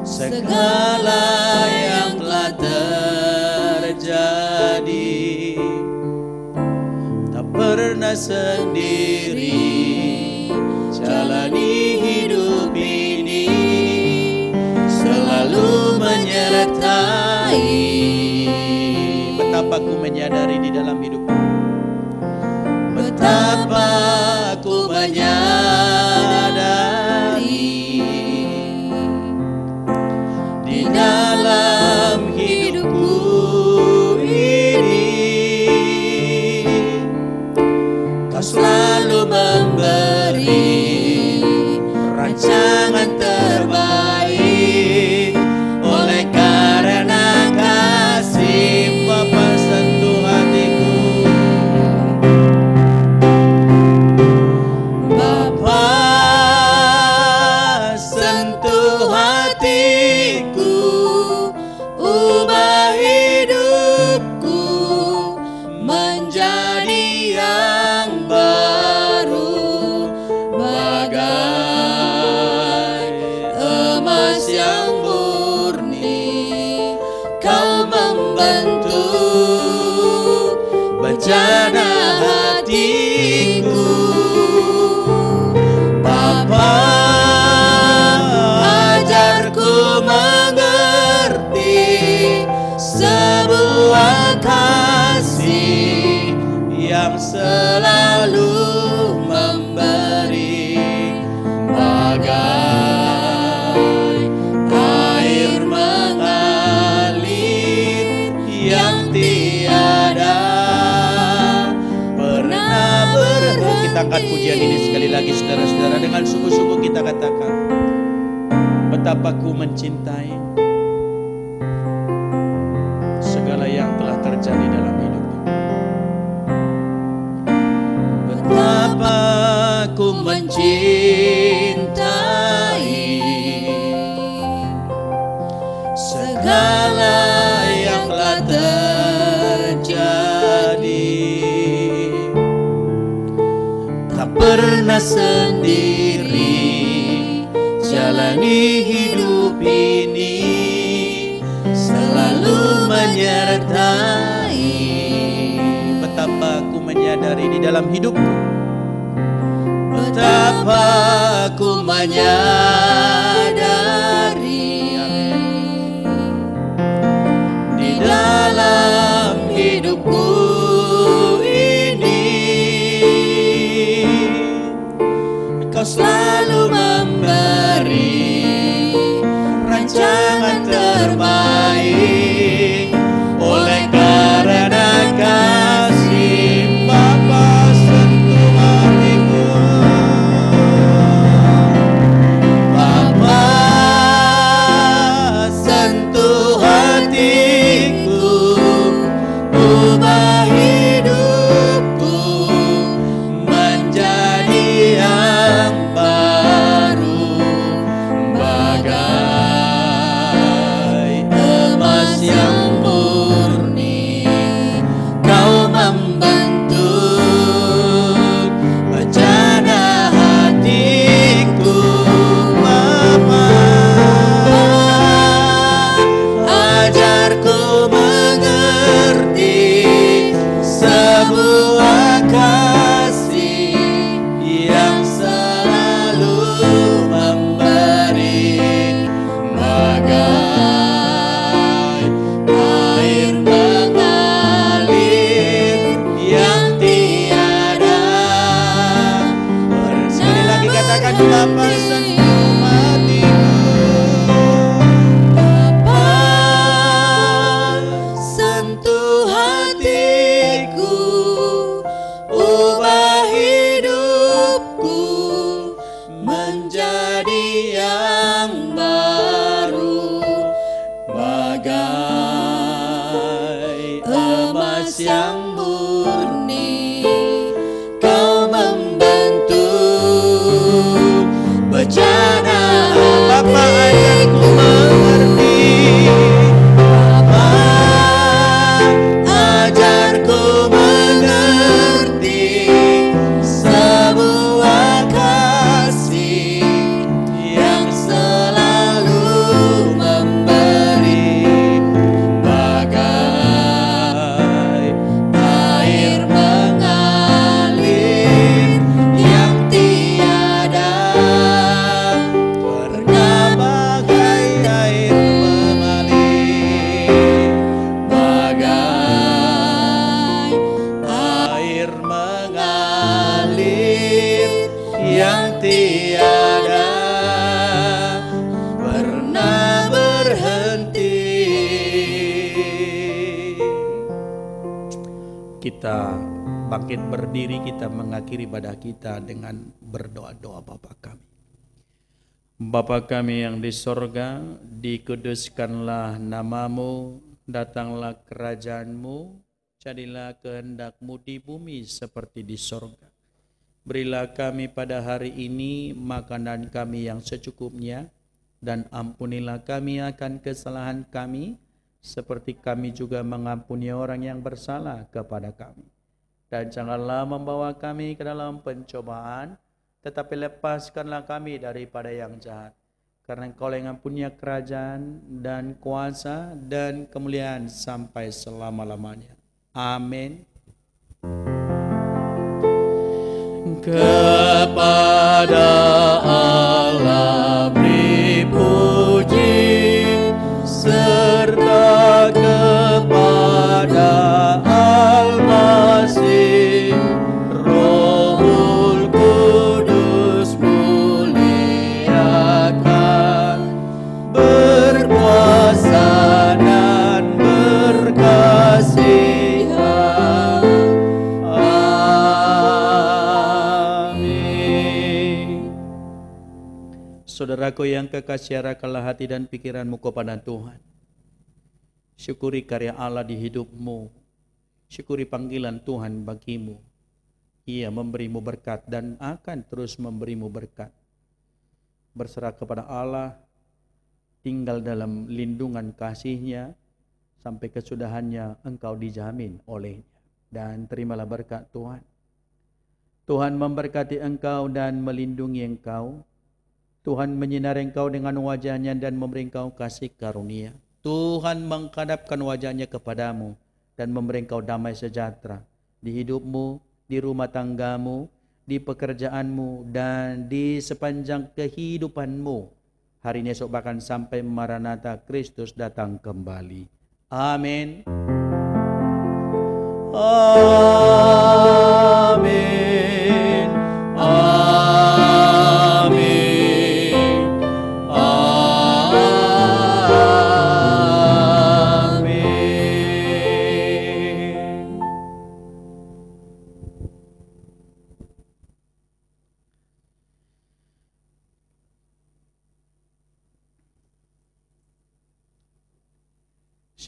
segala yang telah terjadi, tak pernah sendiri jalani hidup ini, selalu menyertai. Betapa ku menyadari di dalam hidupku, betapa ku menyadari di dalam hidupku ini, Kau selalu memberi rancangan terbaik. Oleh karena kasih Bapa sentuh hatiku, bejana hatiku. Bapa, ajarku mengerti sebuah kasih yang selalu memberi, bagai air mengalir yang tiada pernah berhenti. Kita angkat pujian ini sekali lagi saudara-saudara, dengan sungguh-sungguh kita katakan, betapa ku mencintai segala yang telah terjadi dalam hidupku. Betapa ku mencintai segala yang telah terjadi, tak pernah sendiri jalani hidup ini, selalu menyertai. Betapa ku menyadari di dalam hidupku, betapa ku menyadari di dalam hidupku ini, Kau selalu memberi rancangan terbaik. Oleh karena kasih Bapa sentuh hatiku, Bapa sentuh hatiku, ubah hidupku menjadi yang baru, bagai yang murni, Kau membentuk bejana Bapa ajarku mengerti, Bapa ajarku mengerti sebuah kasih yang selalu memberi, bagai air mengalir yang tiada pernah, bagai air mengalir, bagai air mengalir yang tiada pernah berhenti. Kita bangkit berdiri, kita mengakhiri ibadah kita dengan berdoa-doa Bapa kami. Bapa kami yang di sorga, dikuduskanlah namamu, datanglah kerajaanmu, jadilah kehendak-mu di bumi seperti di sorga. Berilah kami pada hari ini makanan kami yang secukupnya, dan ampunilah kami akan kesalahan kami, seperti kami juga mengampuni orang yang bersalah kepada kami. Dan janganlah membawa kami ke dalam pencobaan, tetapi lepaskanlah kami daripada yang jahat. Karena Engkau yang mempunyai kerajaan dan kuasa dan kemuliaan sampai selama-lamanya. Amin. Kepada Allah beri puji, serta kepada Al-Masih, Rohul Kudus muliakan, berkuasa dan berkasihan. Amin. Saudaraku yang kekasih, arahkanlah hati dan pikiranmu kepada Tuhan. Syukuri karya Allah di hidupmu. Syukuri panggilan Tuhan bagimu. Ia memberimu berkat dan akan terus memberimu berkat. Berserah kepada Allah, tinggal dalam lindungan kasih-Nya, sampai kesudahannya engkau dijamin olehnya. Dan terimalah berkat Tuhan. Tuhan memberkati engkau dan melindungi engkau. Tuhan menyinari engkau dengan wajah-Nya dan memberi engkau kasih karunia. Tuhan menghadapkan wajah-Nya kepadamu dan memberi engkau damai sejahtera di hidupmu, di rumah tanggamu, di pekerjaanmu, dan di sepanjang kehidupanmu. Hari ini esok bahkan sampai Maranatha, Kristus datang kembali. Amin. Amin. Amin. Amin.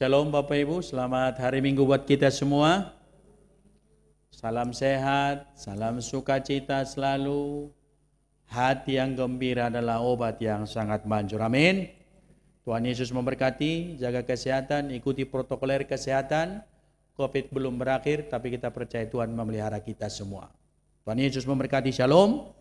Shalom Bapak Ibu, selamat hari Minggu buat kita semua. Salam sehat, salam sukacita selalu. Hati yang gembira adalah obat yang sangat manjur. Amin. Tuhan Yesus memberkati, jaga kesehatan, ikuti protokoler kesehatan. COVID belum berakhir, tapi kita percaya Tuhan memelihara kita semua. Tuhan Yesus memberkati, shalom.